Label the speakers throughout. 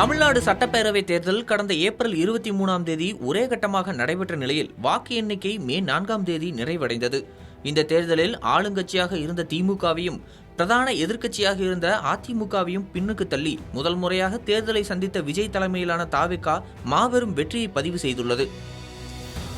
Speaker 1: தமிழ்நாடு சட்டப்பேரவை தேர்தல் கடந்த ஏப்ரல் 23ஆம் தேதி ஒரே கட்டமாக நடைபெற்ற நிலையில் வாக்கு எண்ணிக்கை மே 4ஆம் தேதி நிறைவடைந்தது. இந்த தேர்தலில் ஆளுங்கட்சியாக இருந்த திமுகவையும் பிரதான எதிர்க்கட்சியாக இருந்த அதிமுகவையும் பின்னுக்கு தள்ளி முதல் முறையாக தேர்தலை சந்தித்த விஜய் தலைமையிலான தாவேகா மாபெரும் வெற்றியை பதிவு செய்துள்ளது.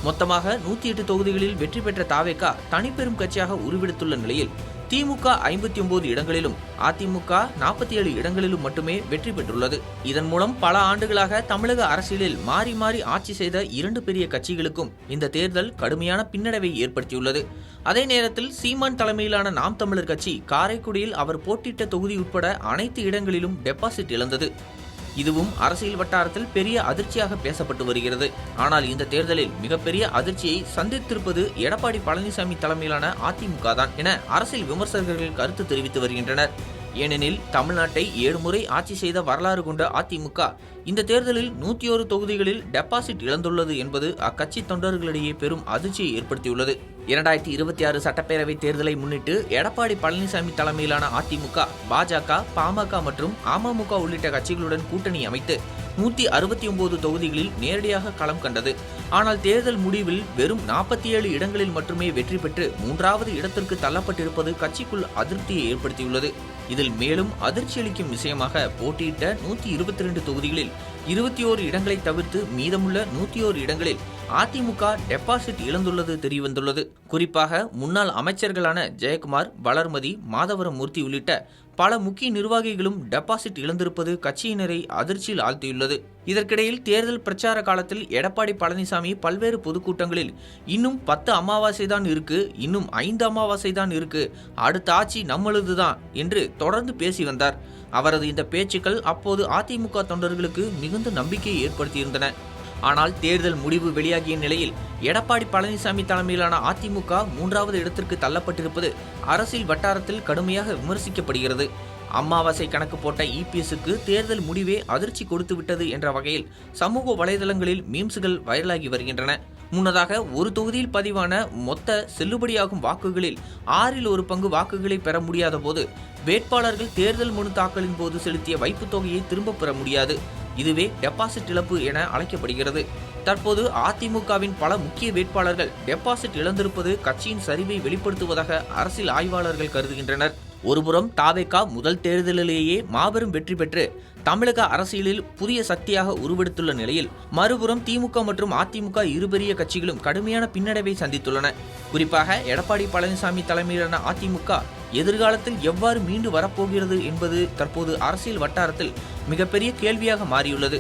Speaker 1: மொத்தமாக 108 தொகுதிகளில் வெற்றி பெற்ற தாவேகா தனிப்பெரும் கட்சியாக உருவெடுத்துள்ள நிலையில் திமுக 59 இடங்களிலும் அதிமுக 47 இடங்களிலும் மட்டுமே வெற்றி பெற்றுள்ளது. இதன் மூலம் பல ஆண்டுகளாக தமிழக அரசியலில் மாறி மாறி ஆட்சி செய்த இரண்டு பெரிய கட்சிகளுக்கும் இந்த தேர்தல் கடுமையான பின்னடைவை ஏற்படுத்தியுள்ளது. அதே நேரத்தில் சீமான் தலைமையிலான நாம் தமிழர் கட்சி காரைக்குடியில் அவர் போட்டியிட்ட தொகுதி உட்பட அனைத்து இடங்களிலும் டெபாசிட் இழந்தது. இதுவும் அரசியல் வட்டாரத்தில் பெரிய அதிர்ச்சியாக பேசப்பட்டு வருகிறது. ஆனால் இந்த தேர்தலில் மிகப்பெரிய அதிர்ச்சியை சந்தித்திருப்பது எடப்பாடி பழனிசாமி தலைமையிலான அதிமுக தான் என அரசியல் விமர்சகர்கள் கருத்து தெரிவித்து வருகின்றனர். ஏனெனில் தமிழ்நாட்டை 7 முறை ஆட்சி செய்த வரலாறு கொண்ட அதிமுக இந்த தேர்தலில் 101 தொகுதிகளில் டெபாசிட் இழந்துள்ளது என்பது அக்கட்சி தொண்டர்களிடையே பெரும் அதிர்ச்சியை ஏற்படுத்தியுள்ளது. 2026 சட்டப்பேரவை தேர்தலை முன்னிட்டு எடப்பாடி பழனிசாமி தலைமையிலான அதிமுக, பாஜக, பாமக மற்றும் அமமுக உள்ளிட்ட கட்சிகளுடன் கூட்டணி அமைத்து 169 தொகுதிகளில் நேரடியாக களம் கண்டது. ஆனால் தேர்தல் முடிவில் வெறும் 47 இடங்களில் மட்டுமே வெற்றி பெற்று 3வது இடத்திற்கு தள்ளப்பட்டிருப்பது கட்சிக்குள் அதிருப்தியை ஏற்படுத்தியுள்ளது. இதில் மேலும் அதிர்ச்சியளிக்கும் விஷயமாக போட்டியிட்ட 122 தொகுதிகளில் 21 இடங்களை தவிர்த்து மீதமுள்ள 101 இடங்களில் அதிமுக டெபாசிட் இழந்துள்ளது தெரியவந்துள்ளது. குறிப்பாக முன்னாள் அமைச்சர்களான ஜெயக்குமார், வளர்மதி, மாதவரம் மூர்த்தி உள்ளிட்ட பல முக்கிய நிர்வாகிகளும் டெபாசிட் இழந்திருப்பது கட்சியினரை அதிர்ச்சியில் ஆழ்த்தியுள்ளது. இதற்கிடையில் தேர்தல் பிரச்சார காலத்தில் எடப்பாடி பழனிசாமி பல்வேறு பொதுக்கூட்டங்களில் இன்னும் 10 அமாவாசை தான் இருக்கு, இன்னும் 5 அமாவாசை தான் இருக்கு, அடுத்த ஆட்சி நம்மளுதுதான் என்று தொடர்ந்து பேசி வந்தார். அவரது இந்த பேச்சுக்கள் அப்போது அதிமுக தொண்டர்களுக்கு மிகுந்த நம்பிக்கையை ஏற்படுத்தியிருந்தன. ஆனால் தேர்தல் முடிவு வெளியாகிய நிலையில் எடப்பாடி பழனிசாமி தலைமையிலான அதிமுக 3வது இடத்திற்கு தள்ளப்பட்டிருப்பது அரசியல் வட்டாரத்தில் கடுமையாக விமர்சிக்கப்படுகிறது. அமாவாசை கணக்கு போட்ட இபிஎஸ்க்கு தேர்தல் முடிவே அதிர்ச்சி கொடுத்து விட்டது என்ற வகையில் சமூக வலைதளங்களில் மீம்ஸ்கள் வைரலாகி வருகின்றன. முன்னதாக ஒரு தொகுதியில் பதிவான மொத்த செல்லுபடியாகும் வாக்குகளில் 6ல் 1 பங்கு வாக்குகளை பெற முடியாத போது வேட்பாளர்கள் தேர்தல் மனு தாக்கலின் போது செலுத்திய வைப்புத் தொகையை திரும்ப பெற முடியாது. இதுவே டெபாசிட் இழப்பு என அழைக்கப்படுகிறது. தற்போது அதிமுகவின் பல முக்கிய வேட்பாளர்கள் டெபாசிட் இழந்திருப்பது கட்சியின் சரிவை வெளிப்படுத்துவதாக அரசியல் ஆய்வாளர்கள் கருதுகின்றனர். ஒருபுறம் தாவேகா முதல் தேர்தலிலேயே மாபெரும் வெற்றி பெற்று தமிழக அரசியலில் புதிய சக்தியாக உருவெடுத்துள்ள நிலையில், மறுபுறம் திமுக மற்றும் அதிமுக இரு பெரிய கட்சிகளும் கடுமையான பின்னடைவை சந்தித்துள்ளன. குறிப்பாக எடப்பாடி பழனிசாமி தலைமையிலான அதிமுக எதிர்காலத்தில் எவ்வாறு மீண்டு வரப்போகிறது என்பது தற்போது அரசியல் வட்டாரத்தில் மிகப்பெரிய கேள்வியாக மாறியுள்ளது.